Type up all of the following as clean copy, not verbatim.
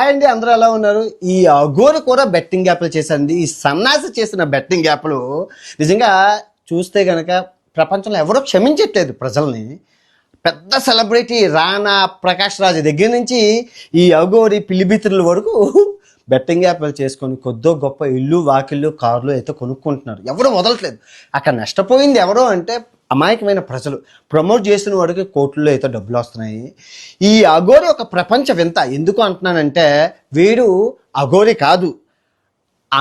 Hi అండి, అందరూ ఎలా ఉన్నారు? ఈ అఘోరి కూడా బెట్టింగ్ యాప్లు చేశారండి. ఈ సన్నాసి చేసిన బెట్టింగ్ యాప్లు నిజంగా చూస్తే గనక ప్రపంచంలో ఎవరో క్షమించట్లేదు ప్రజల్ని. పెద్ద సెలబ్రిటీ రానా ప్రకాష్ రాజ్ దగ్గర నుంచి ఈ అఘోరి పిల్లిబిత్రుల వరకు బెట్టింగ్ యాప్లు చేసుకొని కొద్దో గొప్ప ఇల్లు వాకిళ్ళు కార్లు అయితే కొనుక్కుంటున్నారు. ఎవరు వదలట్లేదు. అక్కడ నష్టపోయింది ఎవరో అంటే అమాయకమైన ప్రజలు. ప్రమోట్ చేసిన వాడికి కోట్లలో అయితే డబ్బులు వస్తున్నాయి. ఈ అఘోరి ఒక ప్రపంచ వింత. ఎందుకు అంటున్నానంటే వీడు అఘోరి కాదు,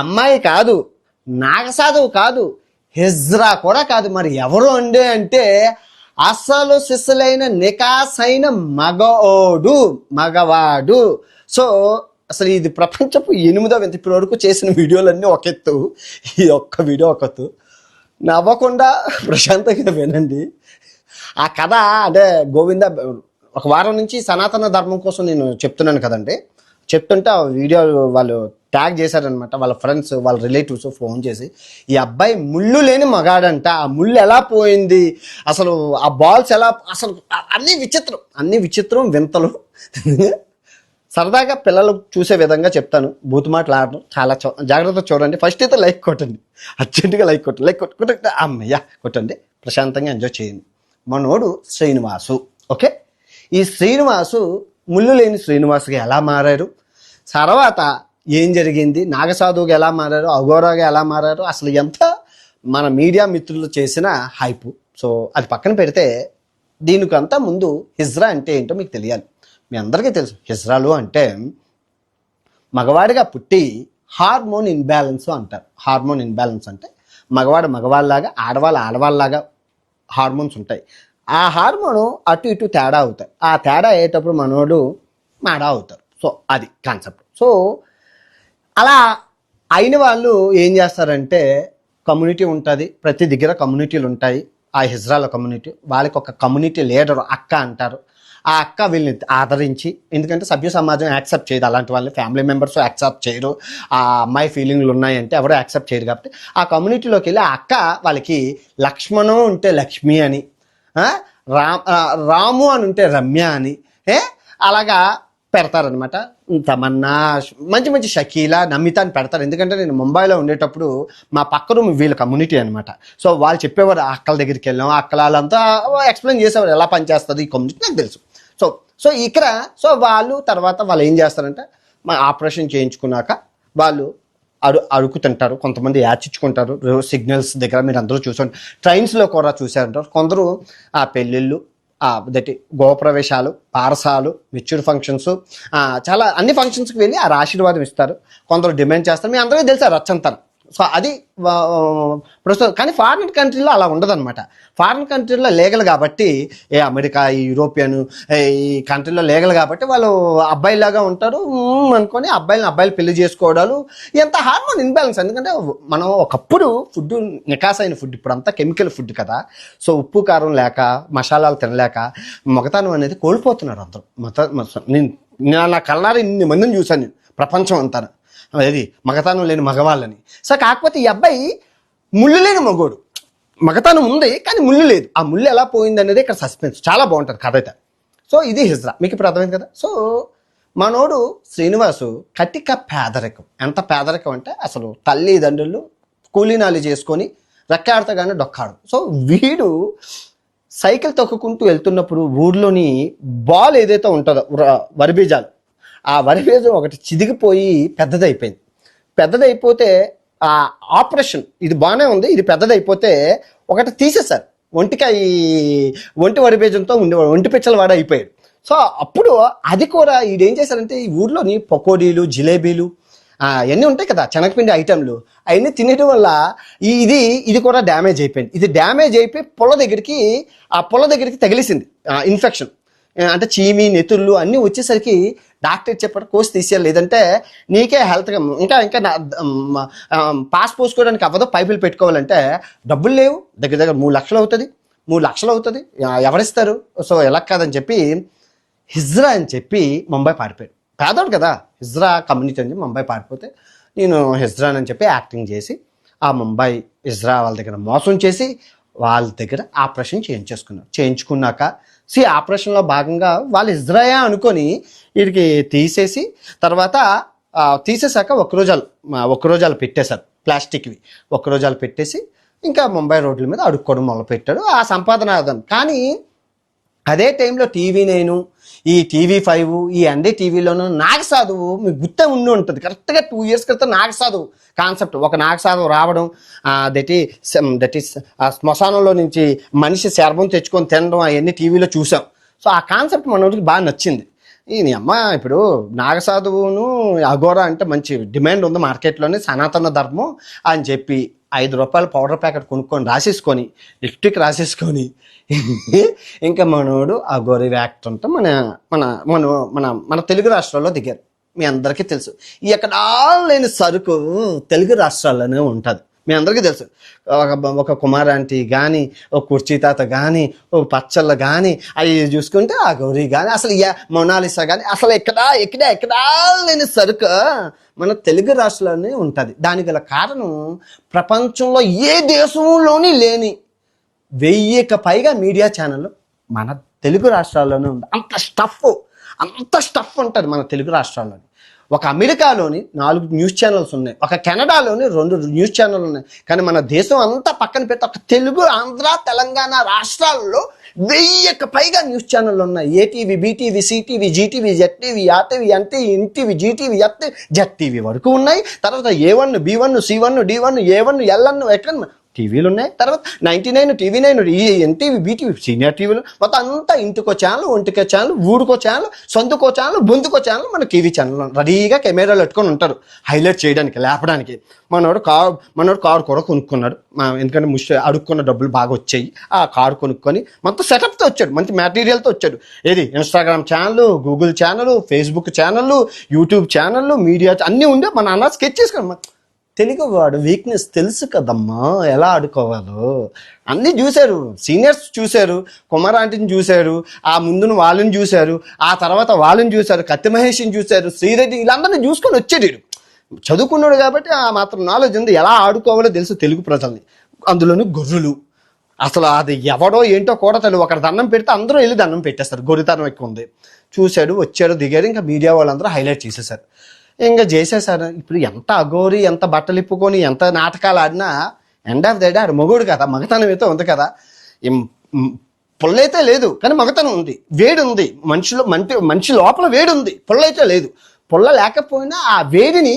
అమ్మాయి కాదు, నాగసాధువు కాదు, హిజ్రా కూడా కాదు. మరి ఎవరు అండి అంటే అసలు సిసలైన నికాసైన మగవాడు. సో అసలు ఇది ప్రపంచపు 8వ వింత. ఇప్పటి వరకు చేసిన వీడియోలన్నీ ఒక ఎత్తు, ఈ ఒక్క వీడియో ఒక ఎత్తు. నవ్వకుండా ప్రశాంతంగా వినండి. ఆ కథ అంటే గోవింద ఒక వారం నుంచి సనాతన ధర్మం కోసం నేను చెప్తున్నాను కదండి. చెప్తుంటే ఆ వీడియో వాళ్ళు ట్యాగ్ చేశారనమాట. వాళ్ళ ఫ్రెండ్స్, వాళ్ళ రిలేటివ్స్ ఫోన్ చేసి ఈ అబ్బాయి ముళ్ళు లేని మగాడంట, ఆ ముళ్ళు ఎలా పోయింది, అసలు ఆ బాల్స్ ఎలా, అసలు అన్ని విచిత్రం వింతలు. సరదాగా పిల్లలు చూసే విధంగా చెప్తాను. బూతు మాటలు ఆడను, చాలా జాగ్రత్తగా చూడండి. ఫస్ట్ అయితే లైక్ కొట్టండి, అర్జెంటుగా లైక్ కొట్టండి. అమ్మయ్య కొట్టండి, ప్రశాంతంగా ఎంజాయ్ చేయండి. మనోడు శ్రీనివాసు. ఓకే, ఈ శ్రీనివాసు ముళ్ళు లేని శ్రీనివాసుగా ఎలా మారారు, తర్వాత ఏం జరిగింది, నాగసాధువుగా ఎలా మారారు, అఘోరాగా ఎలా మారారు, అసలు ఎంత మన మీడియా మిత్రులు చేసిన హైపు. సో అది పక్కన పెడితే దీనికంతా ముందు హిజ్రా అంటే ఏంటో మీకు తెలియాలి. మీ అందరికీ తెలుసు, హిజ్రాలు అంటే మగవాడిగా పుట్టి హార్మోన్ ఇన్బ్యాలెన్స్ అంటారు. హార్మోన్ ఇన్బ్యాలెన్స్ అంటే మగవాడు మగవాళ్ళలాగా, ఆడవాళ్ళలాగా హార్మోన్స్ ఉంటాయి. ఆ హార్మోను అటు ఇటు తేడా అవుతాయి. ఆ తేడా అయ్యేటప్పుడు మనోడు మాడా అవుతారు. సో అది కాన్సెప్ట్. సో అలా అయిన వాళ్ళు ఏం చేస్తారంటే కమ్యూనిటీ ఉంటుంది, ప్రతి దగ్గర కమ్యూనిటీలు ఉంటాయి. ఆ హిజ్రాల కమ్యూనిటీ, వాళ్ళకి ఒక కమ్యూనిటీ లీడర్ అక్క అంటారు. ఆ అక్క వీళ్ళని ఆదరించి, ఎందుకంటే సభ్య సమాజం యాక్సెప్ట్ చేయదు అలాంటి వాళ్ళని, ఫ్యామిలీ మెంబర్స్ యాక్సెప్ట్ చేయరు. ఆ అమ్మాయి ఫీలింగ్లు ఉన్నాయంటే ఎవరో యాక్సెప్ట్ చేయరు. కాబట్టి ఆ కమ్యూనిటీలోకి వెళ్ళి ఆ అక్క వాళ్ళకి లక్ష్మణం ఉంటే లక్ష్మి అని, రాము అని ఉంటే రమ్య అని అలాగా పెడతారనమాట. తమన్నా, మంచి మంచి షకీలా, నమిత అని పెడతారు. ఎందుకంటే నేను ముంబైలో ఉండేటప్పుడు మా పక్క రూమ్ వీళ్ళ కమ్యూనిటీ అనమాట. సో వాళ్ళు చెప్పేవారు, అక్కల దగ్గరికి వెళ్ళాం, అక్కల వాళ్ళంతా ఎక్స్ప్లెయిన్ చేసేవారు ఎలా పనిచేస్తుంది ఈ కమ్యూనిటీ, నాకు తెలుసు. సో ఇక్కడ తర్వాత వాళ్ళు ఏం చేస్తారంటే మా ఆపరేషన్ చేయించుకున్నాక వాళ్ళు అడుగు తింటారు, కొంతమంది యాచిచ్చుకుంటారు సిగ్నల్స్ దగ్గర. మీరు అందరూ చూసండి, ట్రైన్స్లో కూడా చూసారంటారు. కొందరు ఆ పెళ్ళిళ్ళు, గృహప్రవేశాలు, పారసాలు, మెచ్యూర్ ఫంక్షన్స్, చాలా అన్ని ఫంక్షన్స్కి వెళ్ళి ఆ ఆశీర్వాదం ఇస్తారు. కొందరు డిమాండ్ చేస్తారు. మీ అందరికీ తెలుసు రచ్చంతారు. సో అది ప్రస్తుతం. కానీ ఫారిన్ కంట్రీలో అలా ఉండదన్నమాట. ఫారిన్ కంట్రీలో లీగల్ కాబట్టి, అమెరికా, ఈ యూరోపియన్ ఈ కంట్రీలో లీగల్ కాబట్టి వాళ్ళు అబ్బాయిలాగా ఉంటారు అనుకొని అబ్బాయిలు పెళ్లి చేసుకోవడాలు, ఎంత హార్మోన్ ఇన్బ్యాలెన్స్. ఎందుకంటే మనం ఒకప్పుడు ఫుడ్ నికాసైన ఫుడ్, ఇప్పుడు అంతా కెమికల్ ఫుడ్ కదా. సో ఉప్పు కారం లేక, మసాలాలు తినలేక మగతనం అనేది కోల్పోతున్నారు అందరూ. నేను నా కళ్ళారా ఇన్ని మందిని చూశాను నేను, ప్రపంచం అంతా అది మగతనం లేని మగవాళ్ళని. సో కాకపోతే ఈ అబ్బాయి ముళ్ళు లేని మగోడు. మగతనం ఉంది కానీ ముళ్ళు లేదు. ఆ ముళ్ళు ఎలా పోయింది అనేది ఇక్కడ సస్పెన్స్. చాలా బాగుంటుంది కథ అయితే. సో ఇది హిజ్రా, మీకు ఇప్పుడు అర్థమైంది కదా. సో మనోడు శ్రీనివాసు కటిక పేదరికం. ఎంత పేదరికం అంటే అసలు తల్లిదండ్రులు కూలీనాలు చేసుకొని రెక్కాడతగానే డొక్కాడు. సో వీడు సైకిల్ తొక్కుకుంటూ వెళ్తున్నప్పుడు ఊర్లోని బాల్ ఏదైతే ఉంటుందో వరిబీజాలు, ఆ వరిబీజం ఒకటి చిదిగిపోయి పెద్దదైపోతే ఆ ఆపరేషన్, ఇది బాగానే ఉంది, ఇది పెద్దదైపోతే ఒకటి తీసేశారు. ఒంటి వరిబీజంతో ఉండేవాడు, ఒంటి పిచ్చల వాడు అయిపోయాడు. సో అప్పుడు అది కూడా ఈడేం చేశారంటే ఈ ఊర్లోని పకోడీలు, జిలేబీలు అవన్నీ ఉంటాయి కదా, శనగపిండి ఐటెంలు, అవన్నీ తినడం వల్ల ఇది కూడా డ్యామేజ్ అయిపోయింది. ఇది డ్యామేజ్ అయిపోయి పొల దగ్గరికి తగిలిసింది ఇన్ఫెక్షన్. అంటే చీమి, నెతుళ్ళు అన్నీ వచ్చేసరికి డాక్టర్ చెప్పాడు కోసి తీసేయాలి, లేదంటే నీకే హెల్త్గా ఇంకా పాస్ పోసుకోవడానికి అవ్వదు, పైపులు పెట్టుకోవాలంటే డబ్బులు లేవు, దగ్గర 3 లక్షలు అవుతుంది, ఎవరిస్తారు. సో ఎలా కాదని చెప్పి హిజ్రా అని చెప్పి ముంబై పారిపోయాడు. పేదోడు కదా, హిజ్రా కమ్యూనిటీ అని చెప్పి ముంబై పారిపోతే నేను హిజ్రా అని చెప్పి యాక్టింగ్ చేసి ఆ ముంబై హిజ్రా వాళ్ళ దగ్గర మోసం చేసి వాళ్ళ దగ్గర ఆపరేషన్ చేయించుకున్నాక ఆపరేషన్లో భాగంగా వాళ్ళు ఇజ్రాయా అనుకొని వీడికి తీసేసి తర్వాత తీసేశాక ఒక్కరోజాలు పెట్టేశారు ప్లాస్టిక్వి. ఒక్కరోజాలు పెట్టేసి ఇంకా ముంబై రోడ్ల మీద అడుక్కోవడం మొదలుపెట్టాడు. ఆ సంపాదన కానీ అదే టైంలో టీవీ9, ఈ టీవీ5, ఈ NDTVలోనూ నాగసాధువు మీకు గుర్తే ఉండి ఉంటుంది. కరెక్ట్గా 2 years క్రితం నాగసాధువు కాన్సెప్ట్, ఒక నాగసాధువు రావడం, దట్ ఈస్ శ్మశానంలో నుంచి మనిషి శర్మం తెచ్చుకొని తినడం అవన్నీ టీవీలో చూసాం. సో ఆ కాన్సెప్ట్ మనోడికి బాగా నచ్చింది. ఈ అమ్మ ఇప్పుడు నాగసాధువును అఘోరా అంటే మంచి డిమాండ్ ఉంది మార్కెట్లోనే, సనాతన ధర్మం అని చెప్పి ₹5 పౌడర్ ప్యాకెట్ కొనుక్కొని రాసేసుకొని లిప్స్టిక్ రాసేసుకొని ఇంకా మనోడు అఘోరి యాక్ట్ ఉంటే మన మన మన మన మన తెలుగు రాష్ట్రాల్లో దిగారు. మీ అందరికీ తెలుసు, ఎక్కడా లేని సరుకు తెలుగు రాష్ట్రాల్లోనే ఉంటుంది. మీ అందరికీ తెలుసు. ఒక కుమార్ ఆంటీ కానీ, ఒక కుర్చీ తాత కానీ, ఒక పచ్చళ్ళ కానీ, అవి చూసుకుంటే ఆ గౌరీ కానీ, అసలు మొనాలిసా కానీ, అసలు ఎక్కడా లేని సరుకు మన తెలుగు రాష్ట్రాల్లోనే ఉంటుంది. దానికి గల కారణం ప్రపంచంలో ఏ దేశంలోని లేని 1000కి పైగా మీడియా ఛానళ్ళు మన తెలుగు రాష్ట్రాల్లోనే ఉంది. అంత స్టఫ్ ఉంటుంది మన తెలుగు రాష్ట్రాల్లోని. ఒక అమెరికాలోని 4 న్యూస్ ఛానల్స్ ఉన్నాయి, ఒక కెనడాలోని 2 న్యూస్ ఛానల్ ఉన్నాయి. కానీ మన దేశం అంతా పక్కన పెట్టి ఒక తెలుగు, ఆంధ్ర, తెలంగాణ రాష్ట్రాల్లో 1000కి పైగా న్యూస్ ఛానళ్ళు ఉన్నాయి. ATV, BTV, CTV, GTV, ZTV, RTV, NTV, GTV, ZTV వరకు ఉన్నాయి. తర్వాత A1, B1, C1, D1, A1, L1 ఎక్కడ టీవీలు ఉన్నాయి. తర్వాత 99, TV9, ఎన్టీవీ, బీటీవీ, సీనియర్ టీవీలు మొత్తం అంతా ఇంటికో ఛానల్, ఒంటికో ఛానల్, ఊరికో ఛానల్, సొంతకో ఛానల్, బొందుకో ఛానల్, మన టీవీ ఛానల్ రెడీగా కెమెరాలు పెట్టుకొని ఉంటారు హైలైట్ చేయడానికి, లేపడానికి. మనోడు కారు కూడా కొనుక్కున్నాడు. ఎందుకంటే అడుక్కున్న డబ్బులు బాగా వచ్చాయి. ఆ కారు కొనుక్కొని మొత్తం సెటప్తో వచ్చాడు, మంచి మెటీరియల్తో వచ్చాడు. ఏది Instagram channel, Google channel, Facebook channel, YouTube channel, media అన్నీ ఉండే మన అన్న స్కెచ్ చేసుకున్నాం. తెలుగువాడు వీక్నెస్ తెలుసు కదమ్మా, ఎలా ఆడుకోవాలో అన్నీ చూశారు. సీనియర్స్ చూశారు, కుమార్ ఆంటీని చూశారు, ఆ ముందున వాళ్ళని చూశారు, ఆ తర్వాత వాళ్ళని చూశారు, కత్తి మహేష్ని చూశారు, శ్రీరెడ్డి, వీళ్ళందరినీ చూసుకొని వచ్చాడు. చదువుకున్నాడు కాబట్టి ఆ మాత్రం నాలెడ్జ్ ఉంది, ఎలా ఆడుకోవాలో తెలుసు తెలుగు ప్రజల్ని. అందులోనూ గొర్రెలు, అసలు అది ఎవడో ఏంటో కూడా తెలియదు. ఒకటి దండం పెడితే అందరూ వెళ్ళి దండం పెట్టేస్తారు, గొర్రెతనం ఎక్కువ ఉంది. చూశాడు, వచ్చాడు, దిగాడు. ఇంకా మీడియా వాళ్ళందరూ హైలైట్ చేసేసారు, ఇంకా చేసేసారు. ఇప్పుడు ఎంత అఘోరి, ఎంత బట్టలు ఇప్పుకొని, ఎంత నాటకాలు ఆడినా ఎండ్ ఆఫ్ ద డే ఆడు మొగుడు కదా, మగతనం అయితే ఉంది కదా. పొల్లైతే లేదు కానీ మగతనం ఉంది, వేడి ఉంది మనిషి లోపల వేడి ఉంది, పొల్లైతే లేదు. పొల్ల లేకపోయినా ఆ వేడిని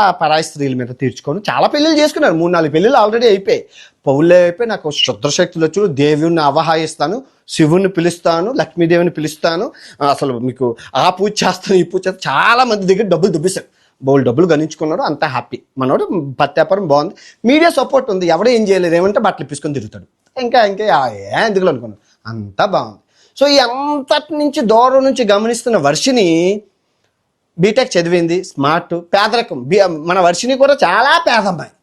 ఆ పరాయి స్త్రీల మీద తీర్చుకొని చాలా పెళ్ళిళ్ళు చేసుకున్నారు. 3-4 పెళ్ళిళ్ళు ఆల్రెడీ అయిపోయాయి. పౌళ్ళే అయిపోయి నాకు క్షుద్రశక్తులు వచ్చు, దేవుణ్ణి ఆవాహిస్తాను, శివుణ్ణి పిలుస్తాను, లక్ష్మీదేవిని పిలుస్తాను, అసలు మీకు ఆ పూజ చేస్తాను, ఈ పూజ చేస్తాను. చాలా మంది దగ్గర డబ్బులు దుబ్బేశారు, బోల్ డబ్బులు గణించుకున్నాడు, అంతా హ్యాపీ. మనోడు పత్యాపారం బాగుంది, మీడియా సపోర్ట్ ఉంది, ఎవడో ఏం చేయలేదు, ఏమంటే బట్టలు ఇప్పించుకొని తిరుగుతాడు. ఇంకా ఎందుకు అనుకున్నాను, అంతా బాగుంది. సో ఈ అంతటి నుంచి దూరం నుంచి గమనిస్తున్న వర్షిని బీటెక్ చదివింది, స్మార్ట్, పేదరికం. మన వర్షిని కూడా చాలా పేదమ్మాయి.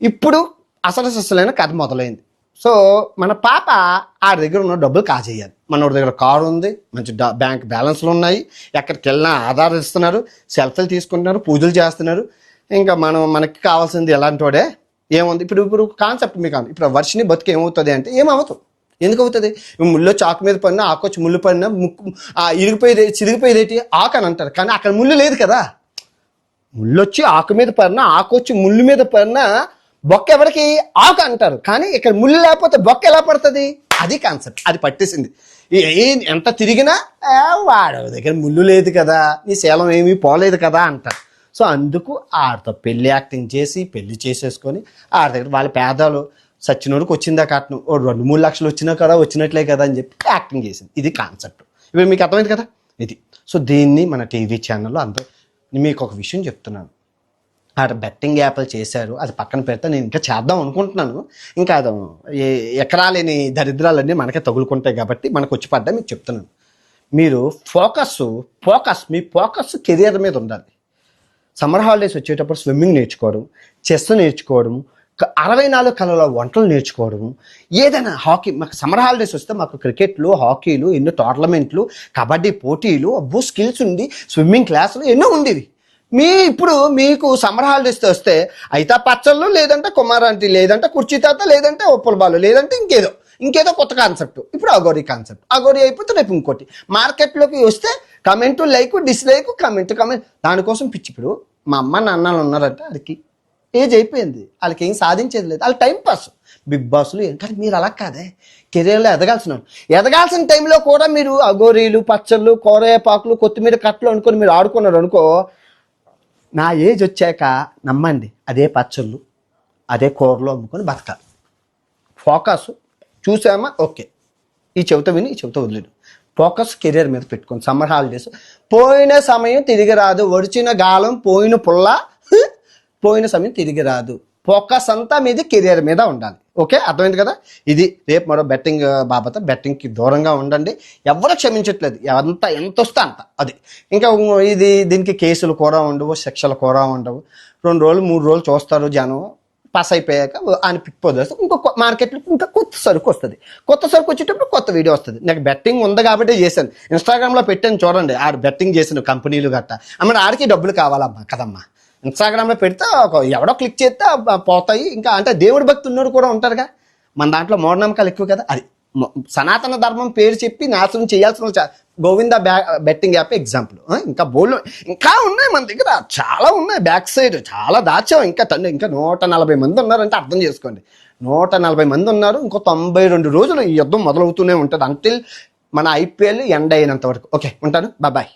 ఇప్పుడు అసలైన కథ మొదలైంది. సో మన పాప ఆ దగ్గర ఉన్న డబ్బులు కాజేయాలి. మనోడి దగ్గర కారు ఉంది, మంచి బ్యాంక్ బ్యాలెన్స్లు ఉన్నాయి, ఎక్కడికి వెళ్ళినా ఆధార్ ఇస్తున్నారు, సెల్ఫీలు తీసుకుంటున్నారు, పూజలు చేస్తున్నారు. ఇంకా మనకి కావాల్సింది ఎలాంటి వాడే ఏముంది. ఇప్పుడు కాన్సెప్ట్ మీకు ఇప్పుడు వర్షిని బతుకు ఏమవుతుంది అంటే ఏమవుతుంది, ఎందుకు అవుతుంది? ముళ్ళు చాకు మీద పడినా, ఆకొచ్చి ముళ్ళు పడినా, ముక్కు చిరిగిపోయేదేటి ఆకు అని అంటారు. కానీ అక్కడ ముళ్ళు లేదు కదా. ముళ్ళు వచ్చి ఆకు మీద పడినా, ఆకొచ్చి ముళ్ళు మీద పడినా బొక్క ఎవరికి ఆకు అంటారు. కానీ ఇక్కడ ముళ్ళు లేకపోతే బొక్క ఎలా పడుతుంది? అది కాన్సెప్ట్, అది పట్టేసింది. ఎంత తిరిగినా వాడు దగ్గర ముళ్ళు లేదు కదా, నీ శీలం ఏమీ పోలేదు కదా అంటారు. సో అందుకు ఆడితో పెళ్లి యాక్టింగ్ చేసి పెళ్లి చేసేసుకొని ఆడి దగ్గర వాళ్ళ పేదలు సచ్చినోడికి వచ్చిందా కట్నం, 2-3 లక్షలు వచ్చినా కదా, వచ్చినట్లే కదా అని చెప్పి యాక్టింగ్ చేసింది. ఇది కాన్సెప్ట్. ఇప్పుడు మీకు అర్థమైంది కదా ఇది. సో దీన్ని మన టీవీ ఛానల్లో అందరూ, మీకు ఒక విషయం చెప్తున్నాను, ఆడ బెట్టింగ్ యాప్లు చేశారు, అది పక్కన పెడితే నేను ఇంకా చేద్దాం అనుకుంటున్నాను. ఇంకా అది ఎక్కడా లేని దరిద్రాలన్నీ మనకే తగులుకుంటాయి కాబట్టి మనకు వచ్చి పడ్డా మీకు చెప్తున్నాను. మీరు మీ ఫోకస్ కెరియర్ మీద ఉండాలి. సమ్మర్ హాలిడేస్ వచ్చేటప్పుడు స్విమ్మింగ్ నేర్చుకోవడం, చెస్ నేర్చుకోవడం, 64 కళల వంటలు నేర్చుకోవడము, ఏదైనా హాకీ. మాకు సమ్మర్ హాలిడేస్ వస్తే మాకు క్రికెట్లు, హాకీలు, ఎన్నో టోర్నమెంట్లు, కబడ్డీ పోటీలు, స్కిల్స్ ఉంది, స్విమ్మింగ్ క్లాసులు ఎన్నో ఉండేవి. ఇప్పుడు మీకు సమ్మర్ హాలిడేస్ వస్తే అయితే పచ్చళ్ళు, లేదంటే కుమారాంటి, లేదంటే కుర్చీ తాత, లేదంటే ఒప్పుల బాలు, లేదంటే ఇంకేదో కొత్త కాన్సెప్ట్. ఇప్పుడు అగోరీ కాన్సెప్ట్, అగోరీ అయిపోతే రేపు ఇంకోటి. మార్కెట్లోకి వస్తే కమెంట్, లైక్, డిస్లైక్, కమెంట్. దానికోసం పిచ్చి. ఇప్పుడు మా అమ్మ నాన్నలు ఉన్నారంటే వాళ్ళకి ఏజ్ అయిపోయింది, వాళ్ళకి ఏం సాధించేది లేదు, వాళ్ళ టైం పాస్. బిగ్ బాస్లు కానీ మీరు అలా కాదే, కెరీర్లో ఎదగాల్సిన టైంలో కూడా మీరు అగోరీలు, పచ్చళ్ళు, కోరేపాకులు, కొత్తిమీర కట్టలు అనుకొని మీరు ఆడుకున్నారు అనుకో, నా ఏజ్ వచ్చాక నమ్మండి అదే పచ్చళ్ళు, అదే కూరలు అమ్ముకొని బతకాలి. ఫోకస్ చూసామా, ఓకే, ఈ చెవిత విని ఈ చెవిత వదిలేడు. ఫోకస్ కెరీర్ మీద పెట్టుకోండి. సమ్మర్ హాలిడేస్ పోయిన సమయం తిరిగి రాదు, ఒడిచిన గాలం పోయిన పుల్ల, పోయిన సమయం తిరిగి రాదు. ఫోకస్ అంతా మీద కెరీర్ మీద ఉండాలి. ఓకే, అర్థమైంది కదా. ఇది రేపు మరో బెట్టింగ్ బాబత. బెట్టింగ్కి దూరంగా ఉండండి, ఎవరు క్షమించట్లేదు, ఎంత వస్తే అంత. అది ఇంకా దీనికి కేసులు కూడా ఉండవు, శిక్షలు కూడా ఉండవు. 2 రోజులు 3 రోజులు చూస్తారు జనం, పాస్ అయిపోయాక ఆయన పిక్పోదేస్తే ఇంకొక మార్కెట్లో ఇంకా కొత్త సరుకు వస్తుంది. కొత్త సరుకు వచ్చేటప్పుడు కొత్త వీడియో వస్తుంది. నాకు బెట్టింగ్ ఉంది కాబట్టి చేశాను, ఇన్స్టాగ్రామ్లో పెట్టాను చూడండి. ఆడు బెట్టింగ్ చేసిన కంపెనీలు గట్టా అమ్మ, ఆడికి డబ్బులు కావాలమ్మా కదమ్మా. ఇన్స్టాగ్రామ్లో పెడితే ఎవడో క్లిక్ చేస్తే పోతాయి. ఇంకా అంటే దేవుడి భక్తి ఉన్నోడు కూడా ఉంటారుగా, మన దాంట్లో మూఢనమ్మకాలు ఎక్కువ కదా. అది సనాతన ధర్మం పేరు చెప్పి నాశనం చేయాల్సిన గోవింద బెట్టింగ్ యాప్ ఎగ్జాంపుల్. ఇంకా ఉన్నాయి మన దగ్గర, చాలా ఉన్నాయి. బ్యాక్ సైడ్ చాలా దాచాం. ఇంకా 140 మంది ఉన్నారంటే అర్థం చేసుకోండి. 140 మంది ఉన్నారు. ఇంకో 92 రోజులు ఈ యుద్ధం మొదలవుతూనే ఉంటుంది, అంటిల్ మన IPL ఎండ్ అయినంత వరకు. ఓకే, ఉంటాను, బాయ్.